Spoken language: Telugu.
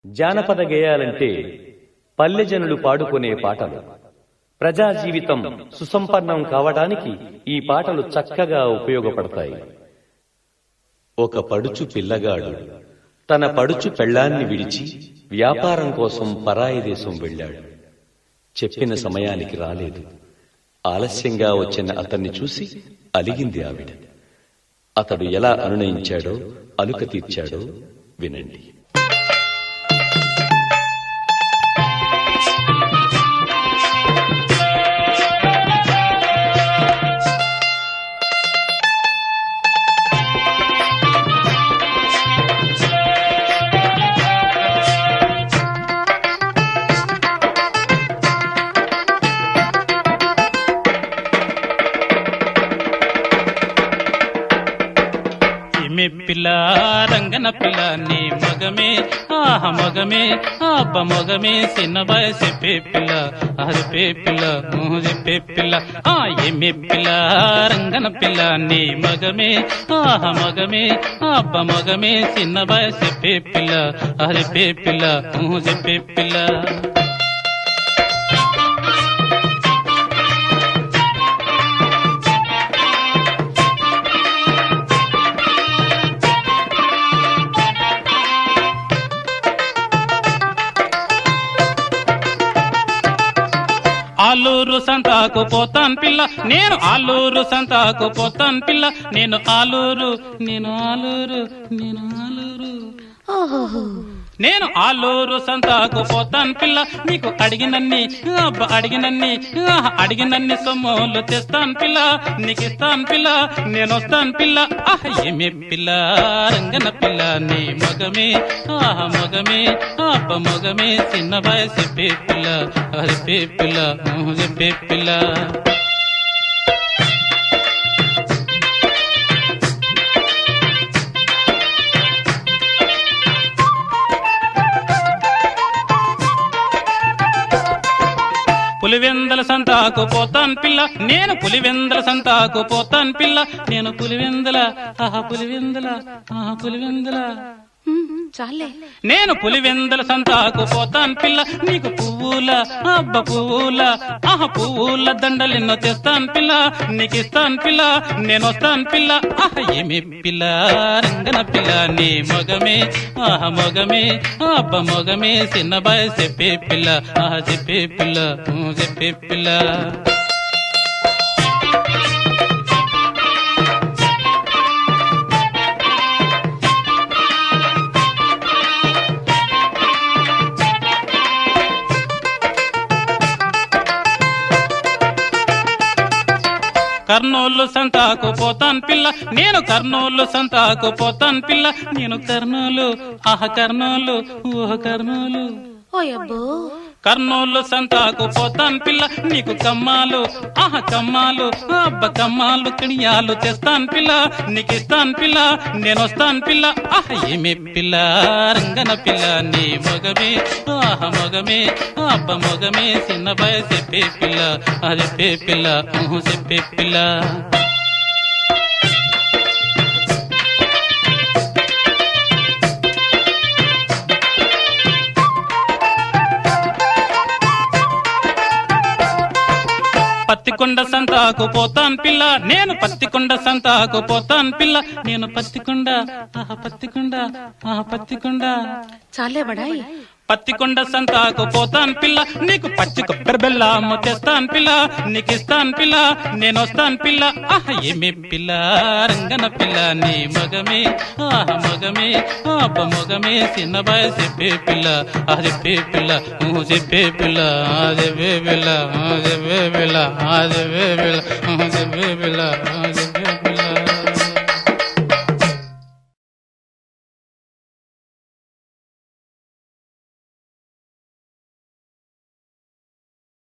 జానపద గేయాలంటే పల్లె జనులు పాడుకునే పాటలు. ప్రజా జీవితం సుసంపన్నం కావడానికి ఈ పాటలు చక్కగా ఉపయోగపడతాయి. ఒక పడుచు పిల్లగాడు తన పడుచు పెళ్ళాన్ని విడిచి వ్యాపారం కోసం పరాయి దేశం వెళ్ళాడు. చెప్పిన సమయానికి రాలేదు. ఆలస్యంగా వచ్చిన అతన్ని చూసి అలిగింది ఆవిడ. అతడు ఎలా అనునయించాడో అలుక తీర్చాడో వినండి. పిల్ల రంగన పిల్ల నీ మగమే ఆహ మగమే అబ్బ మగమే చిన్నబాయ్ చెప్పే పిల్ల అది పే పిల్ల చెప్పే పిల్ల ఏమే పిల్ల రంగన పిల్ల నీ మగమే ఆహ మగమే అబ్బ మగమే చిన్నబాయ్ చెప్పే పిల్ల అది పే పిల్ల చెప్పే పిల్ల. ఆలూరు సంతాకు పోతాన్ పిల్ల నేను ఆలూరు సంతాకు పోతాన్ పిల్ల నేను ఆలూరు నేను ఆలూరు సంతాకు పోతాన్ పిల్ల నీకు అడిగినన్ని అబ్బ అడిగినన్ని సొమ్ములు తెస్తాన్ పిల్ల నీకు ఇస్తాన్ పిల్ల నేను వస్తాన్ పిల్ల ఏమే పిల్ల రంగన పిల్ల నీ మగమే మగమే అబ్బ మగమే చిన్నబాయ్ చెప్పే పిల్ల అది పే పిల్ల చెప్పే పిల్ల. పులివెందల సంతాకు పోతాన్ పిల్ల నేను పులివెందల సంతాకు పోతాన్ పిల్ల నేను పులివెందల చాలే నేను పులివెందల సంతాకు పోతాన్ పిల్ల నీకు పువ్వుల అబ్బ పువ్వుల పువ్వుల దండలెన్నో తెస్తాన్ పిల్ల నీకు ఇస్తాన్ పిల్ల నేను వస్తాన్ పిల్ల ఏమి పిల్ల రంగన పిల్ల నీ మగమే మగమే అబ్బ మగమే చిన్నబాయ్ చెప్పే పిల్ల చెప్పే పిల్ల చెప్పే పిల్ల. కర్నూలు సంతాకు పోతాన్ పిల్ల నేను కర్నూలు సంతాకు పోతాన్ పిల్ల నేను కర్నూలు కర్నూలు ఓయబ్బో కర్నూలు సంతాకు పోతాన్ పిల్ల నీకు కమ్మాలు కమ్మాలు అబ్బ కమ్మాలు కిణియాలు తెస్తాన్ పిల్ల నీకు ఇస్తాన్ పిల్ల నేను వస్తాన్ పిల్ల ఏమే పిల్ల రంగన పిల్ల నీ మగమే మగమే అబ్బ మగమే చిన్నబాయ్ చెప్పే పిల్ల అది పే పిల్ల చెప్పే పిల్ల. పత్తికొండ సంతాకు పోతాన్ పిల్ల నేను పత్తికొండ సంతాకు పోతాన్ పిల్ల నేను పత్తికొండ చాలే బడాయి పత్తికొండ సంతాకు పోతాన్ పిల్ల నీకు పచ్చి కొబ్బరి బెల్లము తెస్తాన్ పిల్ల నీకు ఇస్తాన్ పిల్ల నేను వస్తాన్ పిల్ల ఏమే పిల్ల రంగన పిల్ల నీ మగమే మగమే అబ్బ మగమే చిన్నబాయ్ చెప్పే పిల్ల అది పే పిల్ల చెప్పే పిల్ల అది పే పిల్ల చెప్పే పిల్ల అది పే పిల్ల చెప్పే పిల్ల